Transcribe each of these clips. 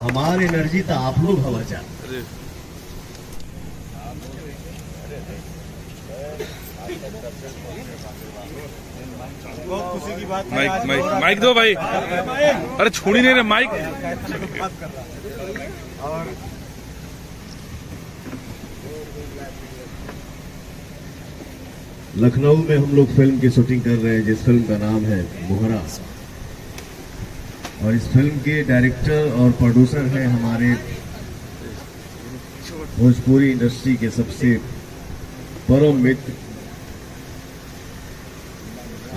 हमारी एनर्जी तो आप लोग हवा चाहते। बहुत खुशी की बात है। माइक दो भाई। अरे छोड़ी नहीं रहे माइक। और लखनऊ में हम लोग फिल्म की शूटिंग कर रहे हैं, जिस फिल्म का नाम है मोहरा। और इस फिल्म के डायरेक्टर और प्रोड्यूसर हैं हमारे भोजपुरी इंडस्ट्री के सबसे परम मित्र।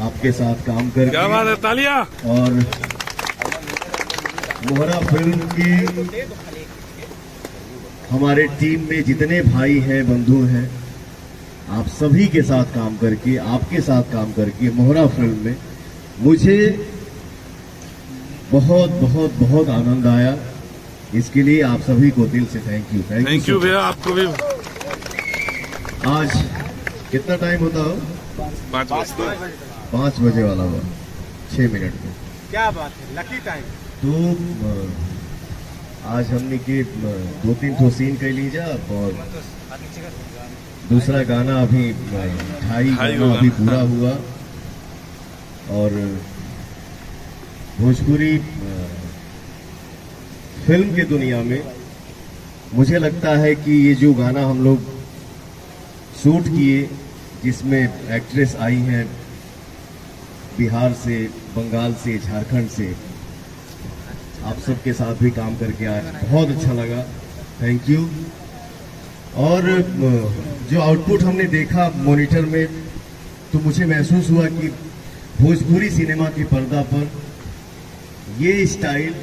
आपके साथ काम कर क्या बात है, तालियां। और मोहरा फिल्म की हमारे टीम में जितने भाई हैं, बंधु हैं, आप सभी के साथ काम करके, आपके साथ काम करके मोहरा फिल्म में मुझे बहुत बहुत बहुत आनंद आया। इसके लिए आप सभी को दिल से थैंक यू। थैंक यू भैया, आपको भी। आज कितना टाइम होता हो? 5 बजे। 5 बजे वाला हुआ 6 मिनट में। क्या बात है, लकी टाइम। तो आज हमने के 2-3 ठो सीन कर लीजा और दूसरा गाना अभी 2.5 गाना अभी पूरा हुआ। और भोजपुरी फिल्म के दुनिया में मुझे लगता है कि ये जो गाना हम लोग शूट किए, जिसमें एक्ट्रेस आई हैं बिहार से, बंगाल से, झारखंड से, आप सबके साथ भी काम करके आज बहुत अच्छा लगा। Thank you. और जो आउटपुट हमने देखा मॉनिटर में, तो मुझे महसूस हुआ कि भोजपुरी सिनेमा के पर्दा पर ये स्टाइल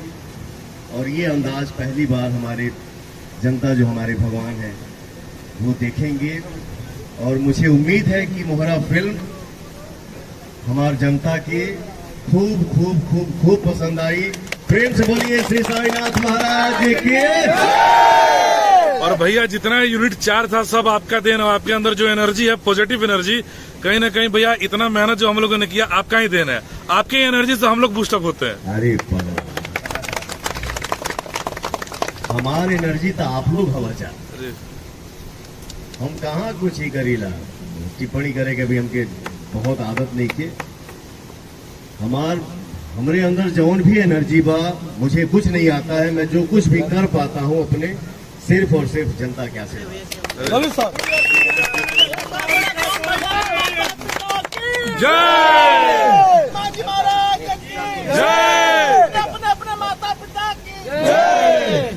और ये अंदाज पहली बार हमारे जनता, जो हमारे भगवान हैं, वो देखेंगे। और मुझे उम्मीद है कि मोहरा फिल्म हमारी जनता के खूब खूब खूब खूब पसंद आई। प्रेम से बोलिए श्री साईनाथ महाराज की। और भैया जितना यूनिट 4 था सब आपका देन, और आपके अंदर जो एनर्जी है, पॉजिटिव एनर्जी, कहीं ना कहीं भैया इतना मेहनत जो हम लोगों ने किया, आपका ही देन है। आपकी एनर्जी से हम लोग बूस्टअप होते हैं। अरे हमारी एनर्जी तो आप लोग हवा चाहते। हम कहाँ कुछ ही करीला टिप्पणी करे के भी हमके बहुत आदत नहीं के। हमरे अंदर जौन भी एनर्जी बा, मुझे कुछ नहीं आता है। मैं जो कुछ भी कर पाता हूँ अपने सिर्फ और सिर्फ जनता क्या से। जय जय। अपने माता पिता की जय।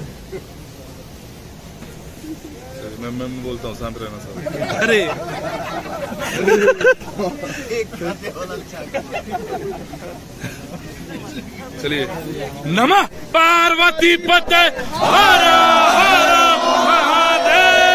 मैं बोलता हूँ, शांत रहना सर। अरे चलिए। नमः पार्वती पते हर हर महादेव।